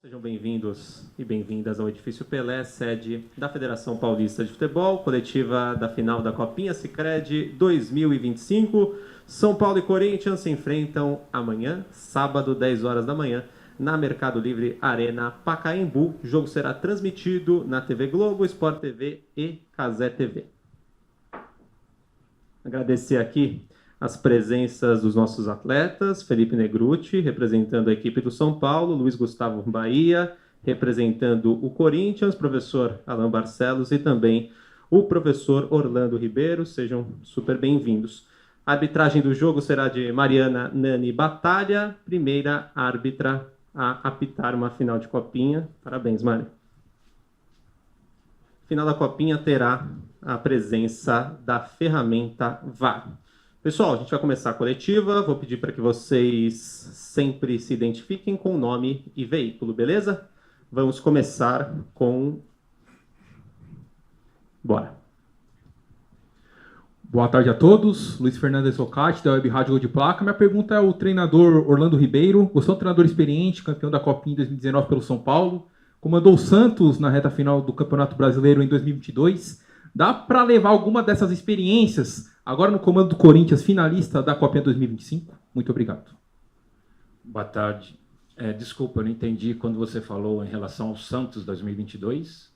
Sejam bem-vindos e bem-vindas ao Edifício Pelé, sede da Federação Paulista de Futebol, coletiva da final da Copinha Sicredi 2025. São Paulo e Corinthians se enfrentam amanhã, sábado, 10 horas da manhã, na Mercado Livre Arena Pacaembu. O jogo será transmitido na TV Globo, Sport TV e Cazé TV. Agradecer aqui as presenças dos nossos atletas, Felipe Negrutti, representando a equipe do São Paulo, Luiz Gustavo Bahia, representando o Corinthians, professor Alan Barcelos e também o professor Orlando Ribeiro. Sejam super bem-vindos. A arbitragem do jogo será de Mariana Nani Batalha, primeira árbitra a apitar uma final de Copinha. Parabéns, Mari. Final da Copinha terá a presença da ferramenta VAR. Pessoal, a gente vai começar a coletiva. Vou pedir para que vocês sempre se identifiquem com nome e veículo, beleza? Vamos começar com... Bora. Boa tarde a todos. Luiz Fernando Socati, da Web Rádio Gol de Placa. Minha pergunta é ao treinador Orlando Ribeiro. Você é um treinador experiente, campeão da Copinha em 2019 pelo São Paulo. Comandou o Santos na reta final do Campeonato Brasileiro em 2022. Dá para levar alguma dessas experiências agora no comando do Corinthians, finalista da Copinha 2025? Muito obrigado. Boa tarde. Desculpa, eu não entendi quando você falou em relação ao Santos 2022.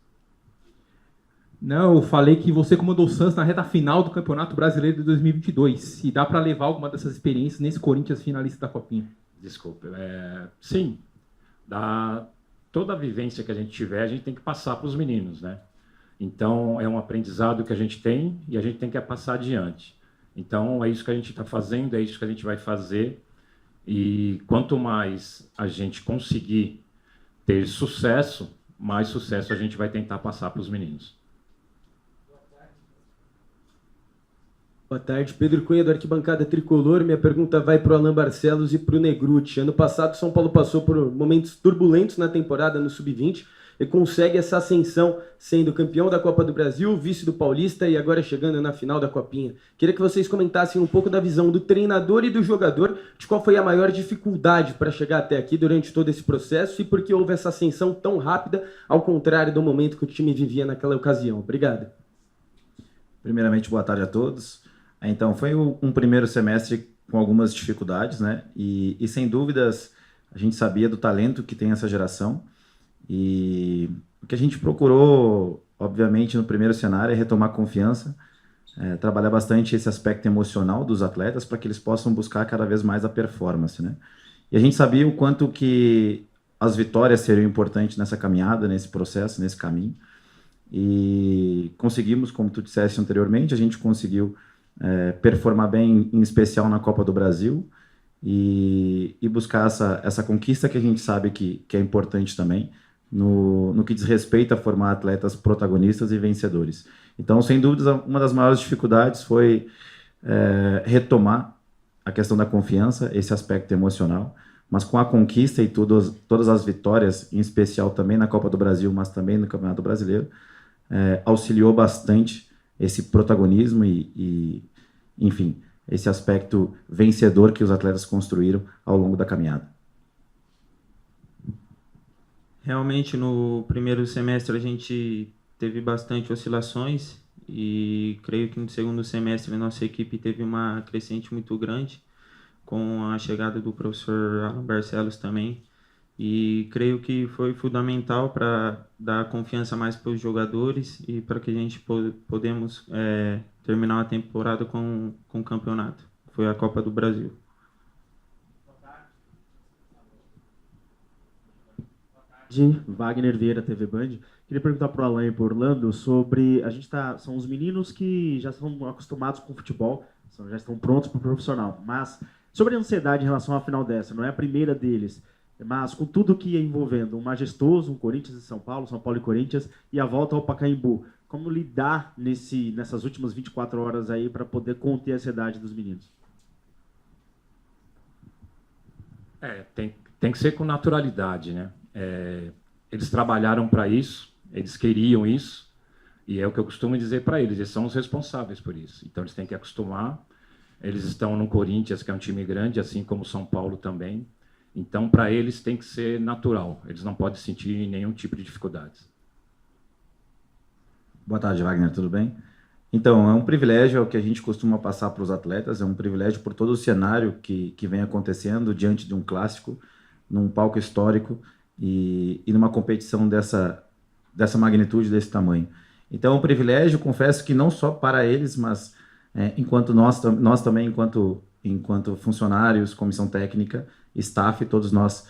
Não, eu falei que você comandou o Santos na reta final do Campeonato Brasileiro de 2022. Se dá para levar alguma dessas experiências nesse Corinthians finalista da Copinha? Desculpa. Sim, toda a vivência que a gente tiver, a gente tem que passar para os meninos, né? Então, é um aprendizado que a gente tem e a gente tem que passar adiante. Então, é isso que a gente está fazendo, é isso que a gente vai fazer. E quanto mais a gente conseguir ter sucesso, mais sucesso a gente vai tentar passar para os meninos. Boa tarde, Pedro Cunha, do Arquibancada Tricolor. Minha pergunta vai para o Alan Barcelos e para o Negrutti. Ano passado, São Paulo passou por momentos turbulentos na temporada no Sub-20 e consegue essa ascensão sendo campeão da Copa do Brasil, vice do Paulista e agora chegando na final da Copinha. Queria que vocês comentassem um pouco da visão do treinador e do jogador, de qual foi a maior dificuldade para chegar até aqui durante todo esse processo e por que houve essa ascensão tão rápida, ao contrário do momento que o time vivia naquela ocasião. Obrigado. Primeiramente, boa tarde a todos. Então, foi um primeiro semestre com algumas dificuldades, né? E sem dúvidas, a gente sabia do talento que tem essa geração. E o que a gente procurou, obviamente, no primeiro cenário é retomar confiança, trabalhar bastante esse aspecto emocional dos atletas para que eles possam buscar cada vez mais a performance, né? E a gente sabia o quanto que as vitórias seriam importantes nessa caminhada, nesse processo, nesse caminho. E conseguimos, como tu disseste anteriormente, a gente conseguiu performar bem, em especial na Copa do Brasil, e buscar essa conquista que a gente sabe que é importante também, no que diz respeito a formar atletas protagonistas e vencedores. Então, sem dúvida, uma das maiores dificuldades foi retomar a questão da confiança, esse aspecto emocional, mas com a conquista e todas as vitórias, em especial também na Copa do Brasil, mas também no Campeonato Brasileiro, auxiliou bastante esse protagonismo e, enfim, esse aspecto vencedor que os atletas construíram ao longo da caminhada. Realmente, no primeiro semestre a gente teve bastante oscilações e creio que no segundo semestre a nossa equipe teve uma crescente muito grande com a chegada do professor Alan Barcelos também. E creio que foi fundamental para dar confiança mais para os jogadores e para que a gente podemos terminar a temporada com o campeonato. Foi a Copa do Brasil. Wagner Vieira, TV Band. Queria perguntar para o Alan e para o Orlando sobre... são os meninos que já estão acostumados com o futebol, já estão prontos para o profissional, mas sobre a ansiedade em relação à final dessa, não é a primeira deles, mas com tudo que ia envolvendo um majestoso, um Corinthians e São Paulo e Corinthians, e a volta ao Pacaembu, como lidar nessas últimas 24 horas aí para poder conter a ansiedade dos meninos? Tem que ser com naturalidade, né? Eles trabalharam para isso, eles queriam isso, e é o que eu costumo dizer para eles são os responsáveis por isso. Então, eles têm que acostumar. Eles estão no Corinthians, que é um time grande, assim como o São Paulo também. Então, para eles tem que ser natural, eles não podem sentir nenhum tipo de dificuldades. Boa tarde, Wagner, tudo bem? Então, é um privilégio, é o que a gente costuma passar para os atletas, é um privilégio por todo o cenário que vem acontecendo diante de um clássico, num palco histórico e numa competição dessa magnitude, desse tamanho. Então, é um privilégio, confesso que não só para eles, mas enquanto nós também, enquanto funcionários, comissão técnica, staff, todos nós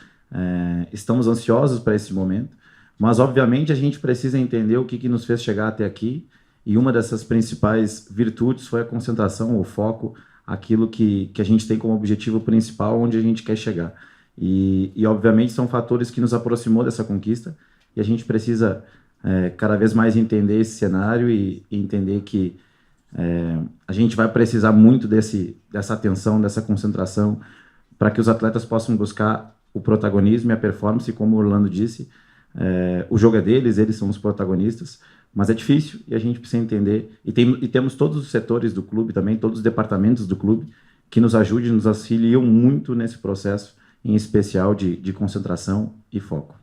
estamos ansiosos para esse momento, mas, obviamente, a gente precisa entender o que nos fez chegar até aqui, e uma dessas principais virtudes foi a concentração, o foco, aquilo que a gente tem como objetivo principal, onde a gente quer chegar. E obviamente, são fatores que nos aproximou dessa conquista, e a gente precisa cada vez mais entender esse cenário e entender que a gente vai precisar muito dessa atenção, dessa concentração, para que os atletas possam buscar o protagonismo e a performance, como o Orlando disse. O jogo é deles, eles são os protagonistas, mas é difícil e a gente precisa entender. E temos todos os setores do clube também, todos os departamentos do clube, que nos ajudam, nos auxiliam muito nesse processo, em especial de concentração e foco.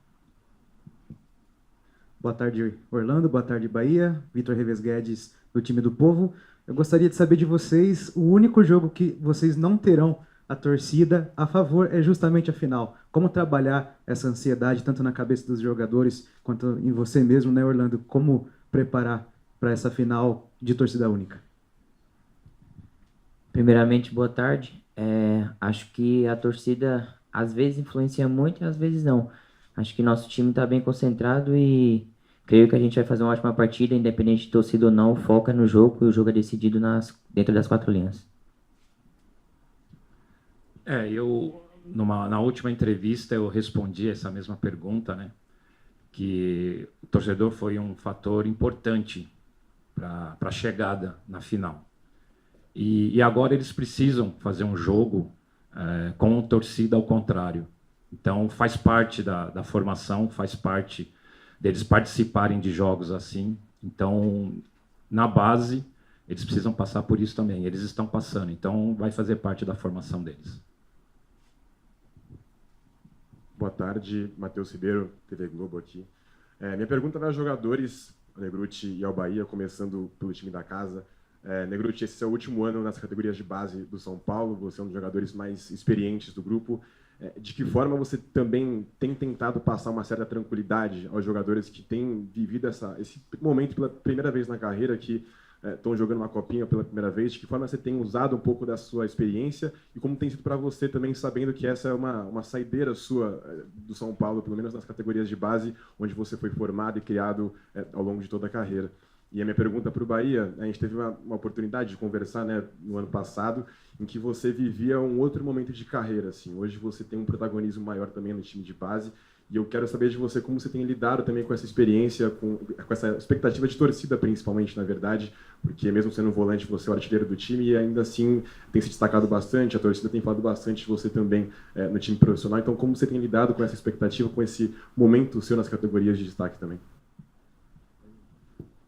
Boa tarde, Orlando. Boa tarde, Bahia. Vitor Reves Guedes, do time do Povo. Eu gostaria de saber de vocês, o único jogo que vocês não terão a torcida a favor é justamente a final. Como trabalhar essa ansiedade, tanto na cabeça dos jogadores, quanto em você mesmo, né, Orlando? Como preparar para essa final de torcida única? Primeiramente, boa tarde. Acho que a torcida às vezes influencia muito e às vezes não. Acho que nosso time está bem concentrado e creio que a gente vai fazer uma ótima partida, independente de torcida ou não. Foca no jogo e o jogo é decidido dentro das 4 linhas. Na última entrevista eu respondi essa mesma pergunta, né? Que o torcedor foi um fator importante para a chegada na final. E agora eles precisam fazer um jogo com torcida ao contrário. Então faz parte da formação, faz parte deles participarem de jogos assim. Então, na base, eles precisam passar por isso também. Eles estão passando, então vai fazer parte da formação deles. Boa tarde, Matheus Ribeiro, TV Globo aqui. Minha pergunta vai aos jogadores, ao Negrutti e ao Bahia, começando pelo time da casa. Negrutti, esse é o último ano nas categorias de base do São Paulo, você é um dos jogadores mais experientes do grupo. De que forma você também tem tentado passar uma certa tranquilidade aos jogadores que têm vivido esse momento pela primeira vez na carreira, que estão jogando uma copinha pela primeira vez? De que forma você tem usado um pouco da sua experiência e como tem sido para você também, sabendo que essa é uma saideira sua do São Paulo, pelo menos nas categorias de base, onde você foi formado e criado ao longo de toda a carreira? E a minha pergunta para o Bahia, a gente teve uma oportunidade de conversar, né, no ano passado, em que você vivia um outro momento de carreira. Assim. Hoje você tem um protagonismo maior também no time de base, e eu quero saber de você como você tem lidado também com essa experiência, com essa expectativa de torcida, principalmente, na verdade, porque mesmo sendo um volante, você é o artilheiro do time e ainda assim tem se destacado bastante, a torcida tem falado bastante de você também no time profissional. Então, como você tem lidado com essa expectativa, com esse momento seu nas categorias de destaque também?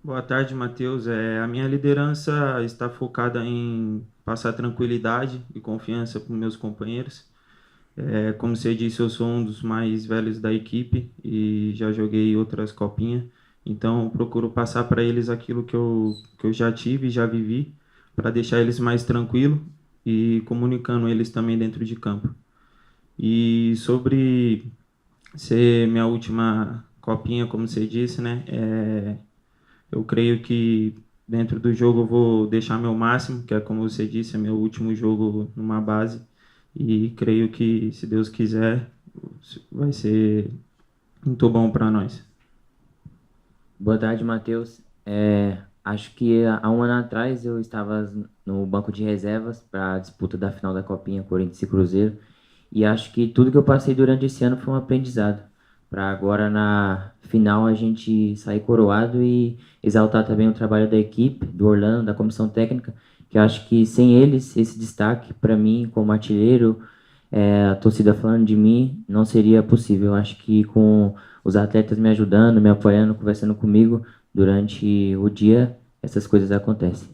Boa tarde, Matheus. A minha liderança está focada em passar tranquilidade e confiança para os meus companheiros. Como você disse, eu sou um dos mais velhos da equipe e já joguei outras copinhas. Então, procuro passar para eles aquilo que eu já tive, já vivi, para deixar eles mais tranquilos e comunicando eles também dentro de campo. E sobre ser minha última copinha, como você disse, né? Eu creio que dentro do jogo eu vou deixar meu máximo, que é, como você disse, é meu último jogo numa base. E creio que, se Deus quiser, vai ser muito bom para nós. Boa tarde, Matheus. Acho que há um ano atrás eu estava no banco de reservas para a disputa da final da Copinha, Corinthians e Cruzeiro. E acho que tudo que eu passei durante esse ano foi um aprendizado. Para agora, na final, a gente sair coroado e exaltar também o trabalho da equipe, do Orlando, da comissão técnica, que eu acho que sem eles, esse destaque, para mim, como artilheiro, a torcida falando de mim, não seria possível. Eu acho que com os atletas me ajudando, me apoiando, conversando comigo durante o dia, essas coisas acontecem.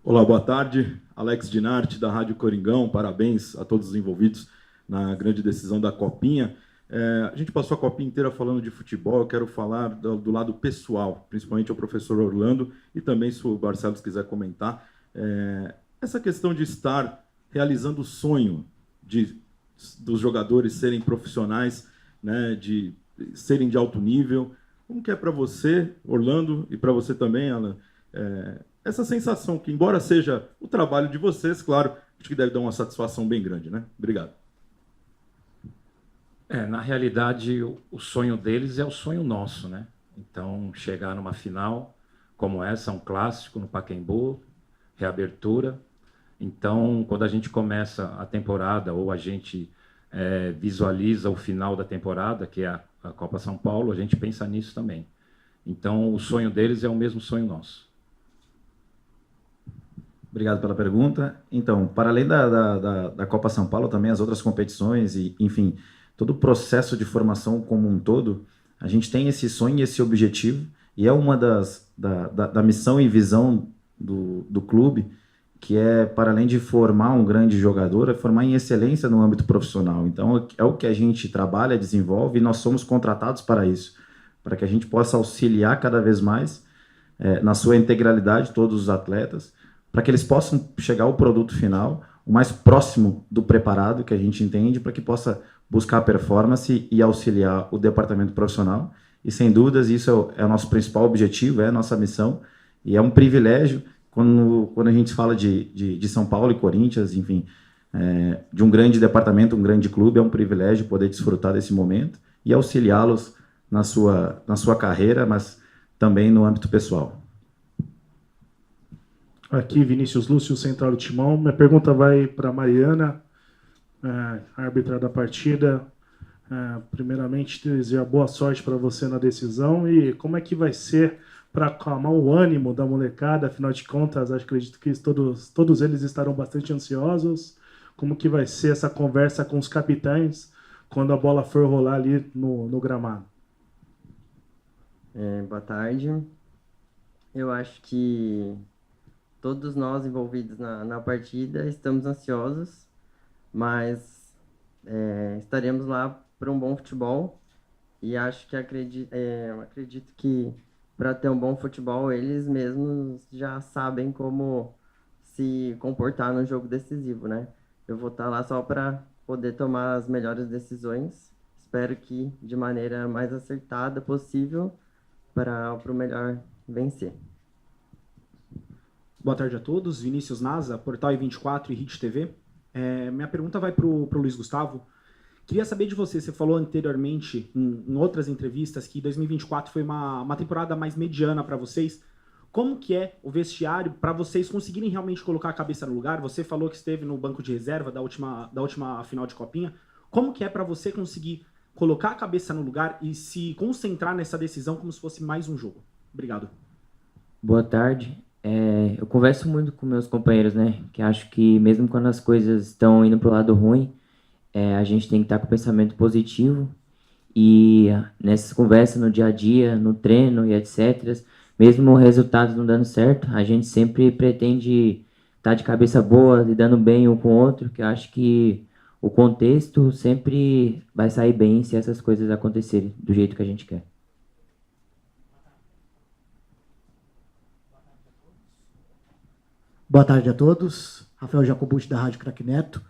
Olá, boa tarde. Alex Dinarte, da Rádio Coringão. Parabéns a todos os envolvidos na grande decisão da Copinha. A gente passou a Copinha inteira falando de futebol. Eu quero falar do lado pessoal, principalmente ao professor Orlando e também, se o Barcelos quiser comentar, essa questão de estar realizando o sonho dos jogadores serem profissionais, né, de serem de alto nível. Como que é para você, Orlando, e para você também, Alan, essa sensação que, embora seja o trabalho de vocês, claro, acho que deve dar uma satisfação bem grande, né? Obrigado. Na realidade, o sonho deles é o sonho nosso, né? Então, chegar numa final como essa, um clássico no Pacaembu, reabertura. Então, quando a gente começa a temporada ou a gente visualiza o final da temporada, que é a Copa São Paulo, a gente pensa nisso também. Então, o sonho deles é o mesmo sonho nosso. Obrigado pela pergunta. Então, para além da Copa São Paulo, também as outras competições e, enfim, todo o processo de formação como um todo, a gente tem esse sonho e esse objetivo, e é uma da missão e visão do clube, que é, para além de formar um grande jogador, é formar em excelência no âmbito profissional. Então, é o que a gente trabalha, desenvolve, e nós somos contratados para isso, para que a gente possa auxiliar cada vez mais, na sua integralidade, todos os atletas, para que eles possam chegar ao produto final o mais próximo do preparado, que a gente entende, para que possa buscar performance e auxiliar o departamento profissional. E, sem dúvidas, isso é o nosso principal objetivo, é a nossa missão, e é um privilégio quando a gente fala de São Paulo e Corinthians, enfim, de um grande departamento, um grande clube, é um privilégio poder desfrutar desse momento e auxiliá-los na sua carreira, mas também no âmbito pessoal. Aqui, Vinícius Lúcio, Central do Timão. Minha pergunta vai para a Mariana, árbitra da partida. Primeiramente, desejar boa sorte para você na decisão e como é que vai ser para acalmar o ânimo da molecada. Afinal de contas, acredito que todos eles estarão bastante ansiosos. Como que vai ser essa conversa com os capitães quando a bola for rolar ali no gramado? Boa tarde. Eu acho que todos nós envolvidos na partida estamos ansiosos, mas estaremos lá para um bom futebol e acho que acredito que para ter um bom futebol eles mesmos já sabem como se comportar no jogo decisivo, né? Eu vou estar lá só para poder tomar as melhores decisões, espero que de maneira mais acertada possível para o melhor vencer. Boa tarde a todos, Vinícius Naza, Portal I24 e Hit TV. Minha pergunta vai para o Luiz Gustavo. Queria saber de você falou anteriormente, em outras entrevistas, que 2024 foi uma temporada mais mediana para vocês. Como que é o vestiário para vocês conseguirem realmente colocar a cabeça no lugar? Você falou que esteve no banco de reserva da última final de Copinha. Como que é para você conseguir colocar a cabeça no lugar e se concentrar nessa decisão como se fosse mais um jogo? Obrigado. Boa tarde. Eu converso muito com meus companheiros, né? Que acho que mesmo quando as coisas estão indo para o lado ruim, a gente tem que estar com o pensamento positivo e nessas conversas no dia a dia, no treino e etc., mesmo o resultado não dando certo, a gente sempre pretende estar de cabeça boa, lidando bem um com o outro, que eu acho que o contexto sempre vai sair bem se essas coisas acontecerem do jeito que a gente quer. Boa tarde a todos. Rafael Jacobucci, da Rádio Craque Neto.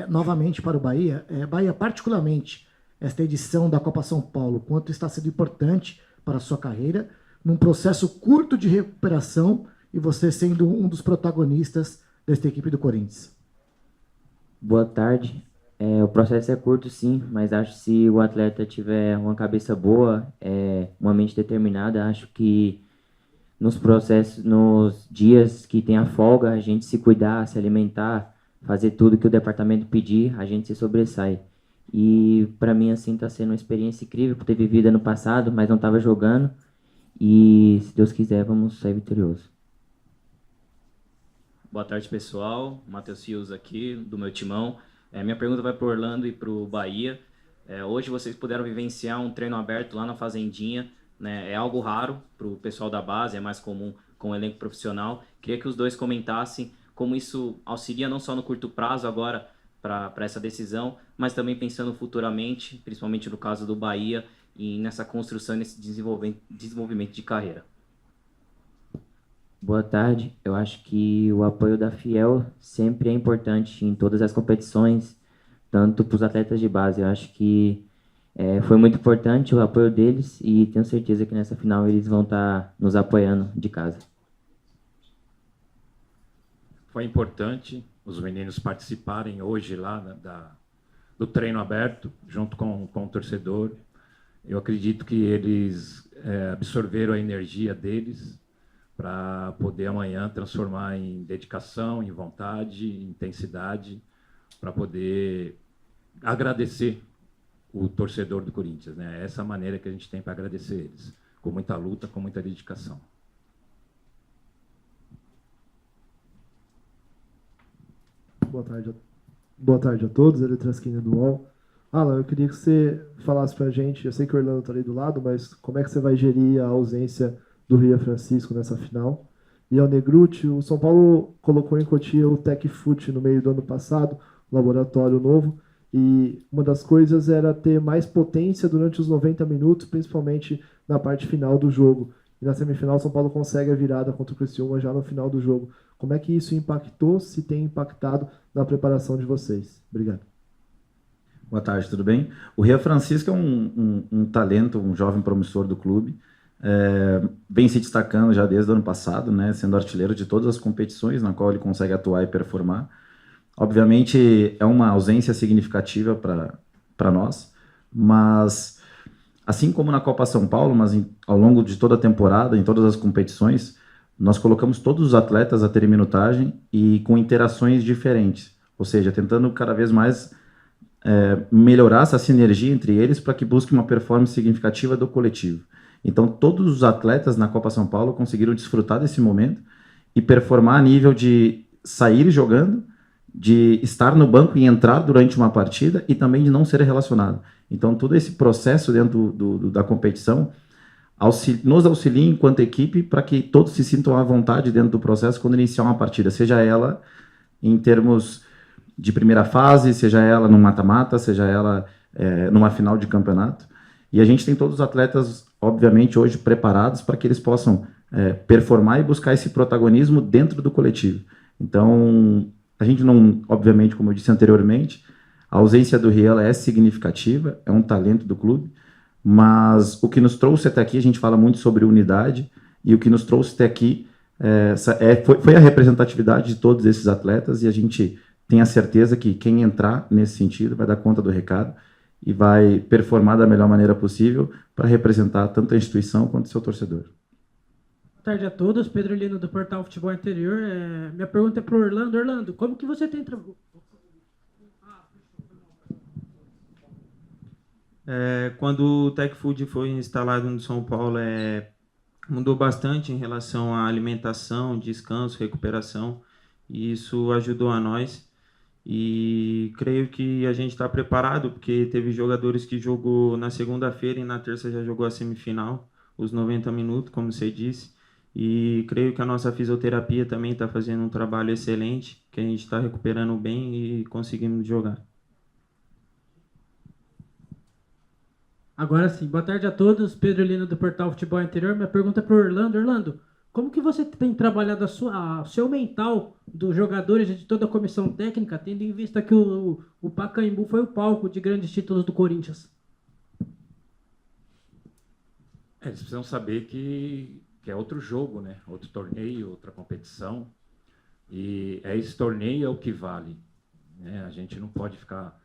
Novamente para o Bahia. Bahia, particularmente, esta edição da Copa São Paulo, quanto está sendo importante para a sua carreira, num processo curto de recuperação e você sendo um dos protagonistas desta equipe do Corinthians. Boa tarde. O processo é curto, sim, mas acho que se o atleta tiver uma cabeça boa, uma mente determinada, acho que nos processos, nos dias que tem a folga, a gente se cuidar, se alimentar, fazer tudo que o departamento pedir, a gente se sobressai. E para mim, assim, está sendo uma experiência incrível por ter vivido ano passado, mas não estava jogando. E se Deus quiser, vamos sair vitoriosos. Boa tarde, pessoal. Matheus Fios aqui, do meu timão. Minha pergunta vai para o Orlando e para o Bahia. Hoje vocês puderam vivenciar um treino aberto lá na Fazendinha, né? É algo raro para o pessoal da base, é mais comum com o elenco profissional. Queria que os dois comentassem como isso auxilia não só no curto prazo agora para essa decisão, mas também pensando futuramente, principalmente no caso do Bahia, e nessa construção, nesse desenvolvimento de carreira. Boa tarde. Eu acho que o apoio da Fiel sempre é importante em todas as competições, tanto para os atletas de base. Eu acho que foi muito importante o apoio deles e tenho certeza que nessa final eles vão estar nos apoiando de casa. Foi importante os meninos participarem hoje lá do treino aberto, junto com o torcedor. Eu acredito que eles absorveram a energia deles para poder amanhã transformar em dedicação, em vontade, em intensidade, para poder agradecer o torcedor do Corinthians, né? Essa é a maneira que a gente tem para agradecer eles, com muita luta, com muita dedicação. Boa tarde a todos, ele Trasquinha do UOL. Alan, eu queria que você falasse pra gente, eu sei que o Orlando tá ali do lado, mas como é que você vai gerir a ausência do Ria Francisco nessa final? E ao Negruti, o São Paulo colocou em Cotia o TecFoot no meio do ano passado, um laboratório novo, e uma das coisas era ter mais potência durante os 90 minutos, principalmente na parte final do jogo. E na semifinal, o São Paulo consegue a virada contra o Criciúma já no final do jogo. Como é que isso impactou, se tem impactado na preparação de vocês? Obrigado. Boa tarde, tudo bem? O Ria Francisco é um talento, um jovem promissor do clube, vem se destacando já desde o ano passado, né, sendo artilheiro de todas as competições na qual ele consegue atuar e performar. Obviamente é uma ausência significativa para nós, mas assim como na Copa São Paulo, mas ao longo de toda a temporada, em todas as competições, nós colocamos todos os atletas a terem minutagem e com interações diferentes, ou seja, tentando cada vez mais melhorar essa sinergia entre eles para que busque uma performance significativa do coletivo. Então, todos os atletas na Copa São Paulo conseguiram desfrutar desse momento e performar a nível de sair jogando, de estar no banco e entrar durante uma partida e também de não ser relacionado. Então, todo esse processo dentro da competição nos auxilia enquanto equipe para que todos se sintam à vontade dentro do processo quando iniciar uma partida, seja ela em termos de primeira fase, seja ela no mata-mata, seja ela numa final de campeonato. E a gente tem todos os atletas, obviamente, hoje preparados para que eles possam performar e buscar esse protagonismo dentro do coletivo. Então, a gente não, obviamente, como eu disse anteriormente, a ausência do Riel é significativa, é um talento do clube, mas o que nos trouxe até aqui, a gente fala muito sobre unidade, e o que nos trouxe até aqui foi a representatividade de todos esses atletas, e a gente tem a certeza que quem entrar nesse sentido vai dar conta do recado e vai performar da melhor maneira possível para representar tanto a instituição quanto o seu torcedor. Boa tarde a todos, Pedro Lino do Portal Futebol Interior. Minha pergunta é para o Orlando. Orlando, como que você tem... Quando o TecFood foi instalado no São Paulo, mudou bastante em relação à alimentação, descanso, recuperação, e isso ajudou a nós. E creio que a gente está preparado, porque teve jogadores que jogou na segunda-feira e na terça já jogou a semifinal, os 90 minutos, como você disse. E creio que a nossa fisioterapia também está fazendo um trabalho excelente, que a gente está recuperando bem e conseguimos jogar. Agora sim, boa tarde a todos, Pedro Lino do Portal Futebol Interior. Minha pergunta é para o Orlando. Orlando, como que você tem trabalhado o seu mental dos jogadores e de toda a comissão técnica, tendo em vista que o Pacaembu foi o palco de grandes títulos do Corinthians? Eles precisam saber que é outro jogo, né? Outro torneio, outra competição. E esse torneio é o que vale, né? A gente não pode ficar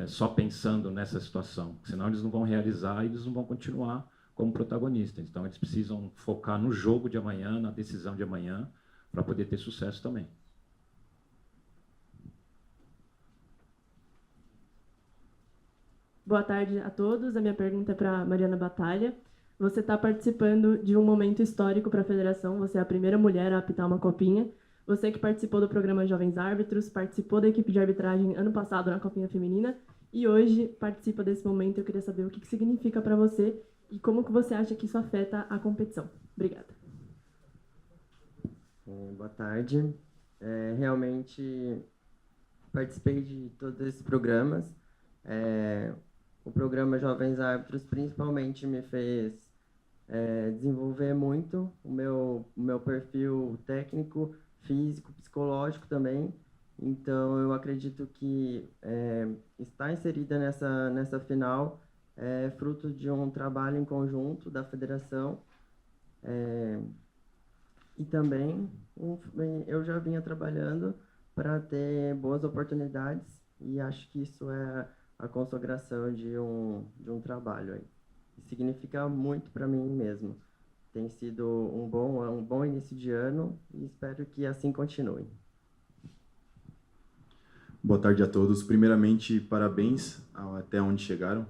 só pensando nessa situação, senão eles não vão realizar e eles não vão continuar como protagonistas. Então, eles precisam focar no jogo de amanhã, na decisão de amanhã, para poder ter sucesso também. Boa tarde a todos. A minha pergunta é para Mariana Batalha. Você está participando de um momento histórico para a federação. Você é a primeira mulher a apitar uma copinha. Você que participou do programa Jovens Árbitros, participou da equipe de arbitragem ano passado na Copinha Feminina e hoje participa desse momento. Eu queria saber o que significa para você e como que você acha que isso afeta a competição. Obrigada. Boa tarde. Realmente participei de todos esses programas. O programa Jovens Árbitros principalmente me fez desenvolver muito o meu perfil técnico, físico, psicológico também. Então, eu acredito que estar inserida nessa final é fruto de um trabalho em conjunto da federação. E também eu já vinha trabalhando para ter boas oportunidades e acho que isso é a consagração de um trabalho aí. Significa muito para mim mesmo. Tem sido um bom início de ano e espero que assim continue. Boa tarde a todos. Primeiramente, parabéns até onde chegaram.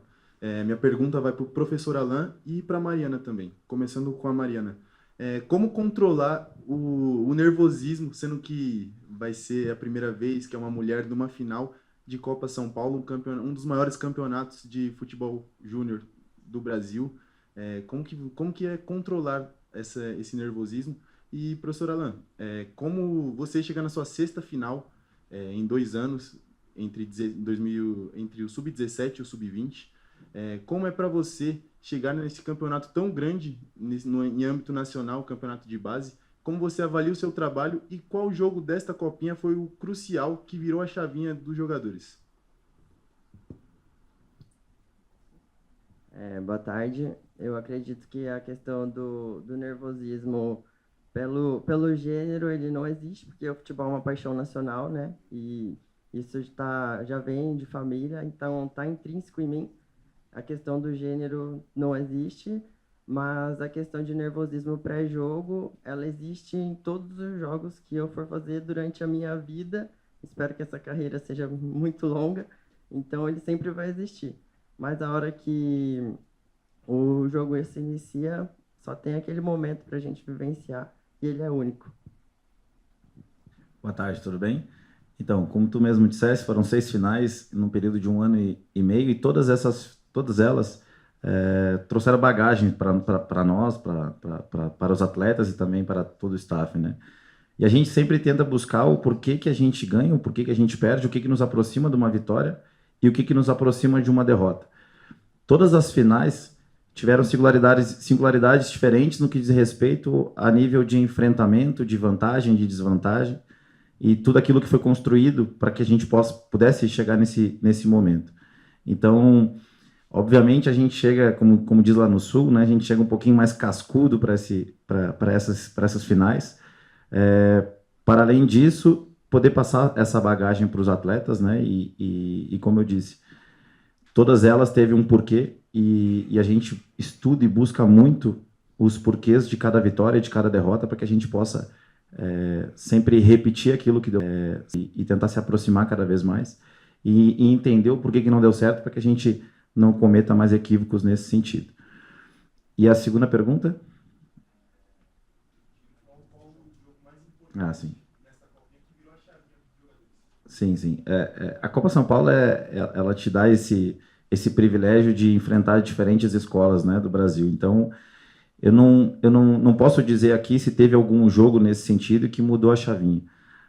Minha pergunta vai para o professor Alain e para a Mariana também. Começando com a Mariana. Como controlar o nervosismo, sendo que vai ser a primeira vez que é uma mulher numa final de Copa São Paulo, um dos maiores campeonatos de futebol júnior do Brasil? Como que é controlar esse nervosismo? E, professor Alain, como você chegar na sua sexta final em 2 anos, entre o Sub-17 e o Sub-20, como é para você chegar nesse campeonato tão grande em âmbito nacional, o campeonato de base? Como você avalia o seu trabalho e qual jogo desta copinha foi o crucial que virou a chavinha dos jogadores? Boa tarde. Eu acredito que a questão do nervosismo pelo gênero, ele não existe, porque o futebol é uma paixão nacional, né? E isso já vem de família, então está intrínseco em mim. A questão do gênero não existe, mas a questão de nervosismo pré-jogo, ela existe em todos os jogos que eu for fazer durante a minha vida. Espero que essa carreira seja muito longa, então ele sempre vai existir. Mas a hora que o jogo se inicia, só tem aquele momento para a gente vivenciar, e ele é único. Boa tarde, tudo bem? Então, como tu mesmo disseste, foram 6 finais num período de 1 ano e meio, e todas elas trouxeram bagagem para nós, para os atletas e também para todo o staff, né? E a gente sempre tenta buscar o porquê que a gente ganha, o porquê que a gente perde, o que nos aproxima de uma vitória e o que nos aproxima de uma derrota. Todas as finais tiveram singularidades diferentes no que diz respeito a nível de enfrentamento, de vantagem, de desvantagem, e tudo aquilo que foi construído para que a gente pudesse chegar nesse momento. Então, obviamente, a gente chega, como diz lá no Sul, né, a gente chega um pouquinho mais cascudo para essas finais. Para além disso, poder passar essa bagagem para os atletas, né, e como eu disse, todas elas teve um porquê, e a gente estuda e busca muito os porquês de cada vitória e de cada derrota para que a gente possa sempre repetir aquilo que deu e tentar se aproximar cada vez mais e entender o porquê que não deu certo para que a gente não cometa mais equívocos nesse sentido. E a segunda pergunta? Sim. Sim. A Copa São Paulo ela te dá esse privilégio de enfrentar diferentes escolas, né, do Brasil. Então, eu não posso dizer aqui se teve algum jogo nesse sentido que mudou a chavinha.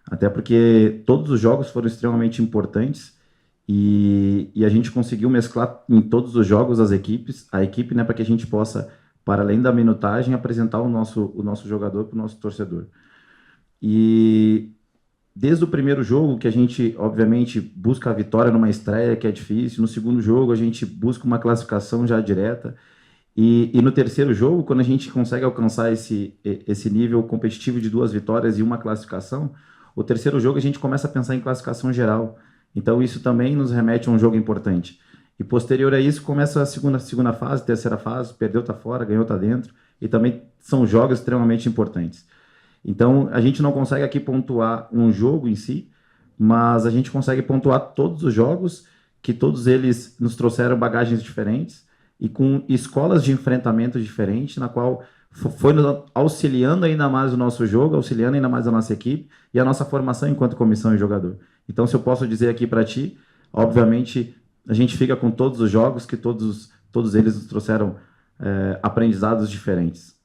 Até porque todos os jogos foram extremamente importantes e a gente conseguiu mesclar em todos os jogos a equipe, né, para que a gente possa, para além da minutagem, apresentar o nosso jogador para o nosso torcedor. E desde o primeiro jogo, que a gente, obviamente, busca a vitória numa estreia, que é difícil. No segundo jogo, a gente busca uma classificação já direta. E no terceiro jogo, quando a gente consegue alcançar esse nível competitivo de 2 vitórias e uma classificação, o terceiro jogo a gente começa a pensar em classificação geral. Então, isso também nos remete a um jogo importante. E posterior a isso, começa a segunda fase, terceira fase, perdeu, tá fora, ganhou, tá dentro. E também são jogos extremamente importantes. Então, a gente não consegue aqui pontuar um jogo em si, mas a gente consegue pontuar todos os jogos, que todos eles nos trouxeram bagagens diferentes e com escolas de enfrentamento diferentes, na qual foi nos auxiliando ainda mais o nosso jogo, auxiliando ainda mais a nossa equipe e a nossa formação enquanto comissão e jogador. Então, se eu posso dizer aqui para ti, obviamente, a gente fica com todos os jogos, que todos eles nos trouxeram aprendizados diferentes.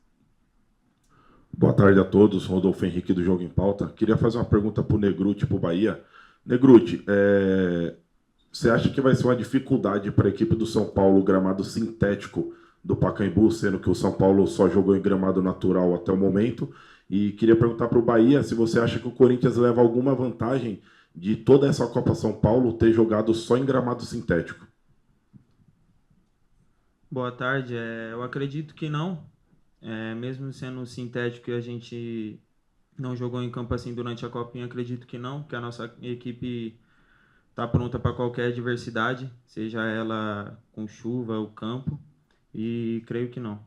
Boa tarde a todos, Rodolfo Henrique do Jogo em Pauta. Queria fazer uma pergunta para o Negrutti e para o Bahia. Negrutti, você acha que vai ser uma dificuldade para a equipe do São Paulo o gramado sintético do Pacaembu, sendo que o São Paulo só jogou em gramado natural até o momento? E queria perguntar para o Bahia se você acha que o Corinthians leva alguma vantagem de toda essa Copa São Paulo ter jogado só em gramado sintético. Boa tarde. Eu acredito que não. Mesmo sendo sintético e a gente não jogou em campo assim durante a Copinha, acredito que não, que a nossa equipe está pronta para qualquer adversidade, seja ela com chuva ou campo, e creio que não.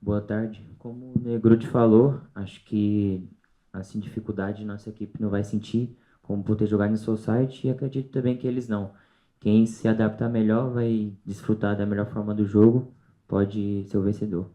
Boa tarde. Como o Negrutti falou, acho que assim dificuldade nossa equipe não vai sentir, como por ter jogado no Society, e acredito também que eles não. Quem se adaptar melhor vai desfrutar da melhor forma do jogo, pode ser o vencedor.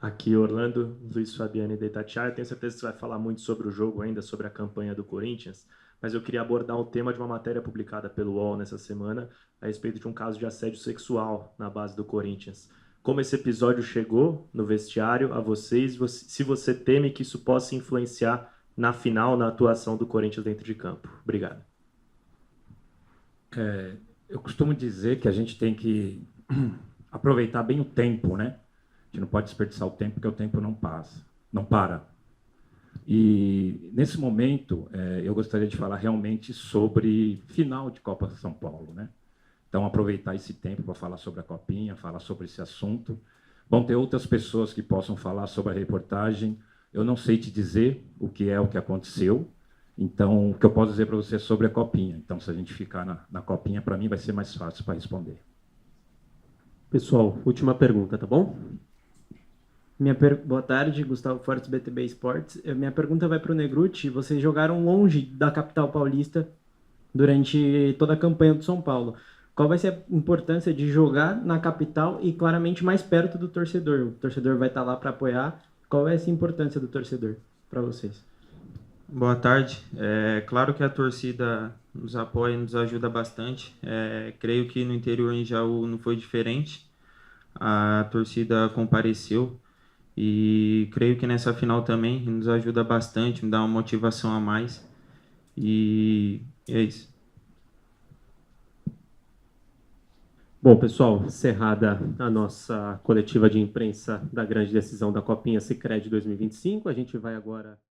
Aqui, Orlando, Luiz Fabiano e Itatiaia. Tenho certeza que você vai falar muito sobre o jogo ainda, sobre a campanha do Corinthians, mas eu queria abordar o tema de uma matéria publicada pelo UOL nessa semana a respeito de um caso de assédio sexual na base do Corinthians. Como esse episódio chegou no vestiário a vocês, se você teme que isso possa influenciar na final, na atuação do Corinthians dentro de campo. Obrigado. Eu costumo dizer que a gente tem que aproveitar bem o tempo, né? A gente não pode desperdiçar o tempo, porque o tempo não passa, não para. E nesse momento, eu gostaria de falar realmente sobre final de Copa São Paulo, né? Então, aproveitar esse tempo para falar sobre a Copinha, falar sobre esse assunto. Vão ter outras pessoas que possam falar sobre a reportagem. Eu não sei te dizer o que aconteceu. Então, o que eu posso dizer para você é sobre a Copinha. Então, se a gente ficar na Copinha, para mim vai ser mais fácil para responder. Pessoal, última pergunta, tá bom? Boa tarde, Gustavo Fortes, BTB Esportes. Minha pergunta vai para o Negrutti. Vocês jogaram longe da capital paulista durante toda a campanha do São Paulo. Qual vai ser a importância de jogar na capital e claramente mais perto do torcedor? O torcedor vai estar lá para apoiar. Qual é essa importância do torcedor para vocês? Boa tarde. Claro que a torcida nos apoia e nos ajuda bastante. Creio que no interior em Jaú não foi diferente. A torcida compareceu e creio que nessa final também nos ajuda bastante, me dá uma motivação a mais. E é isso. Bom, pessoal, encerrada a nossa coletiva de imprensa da grande decisão da Copinha Sicredi 2025, a gente vai agora...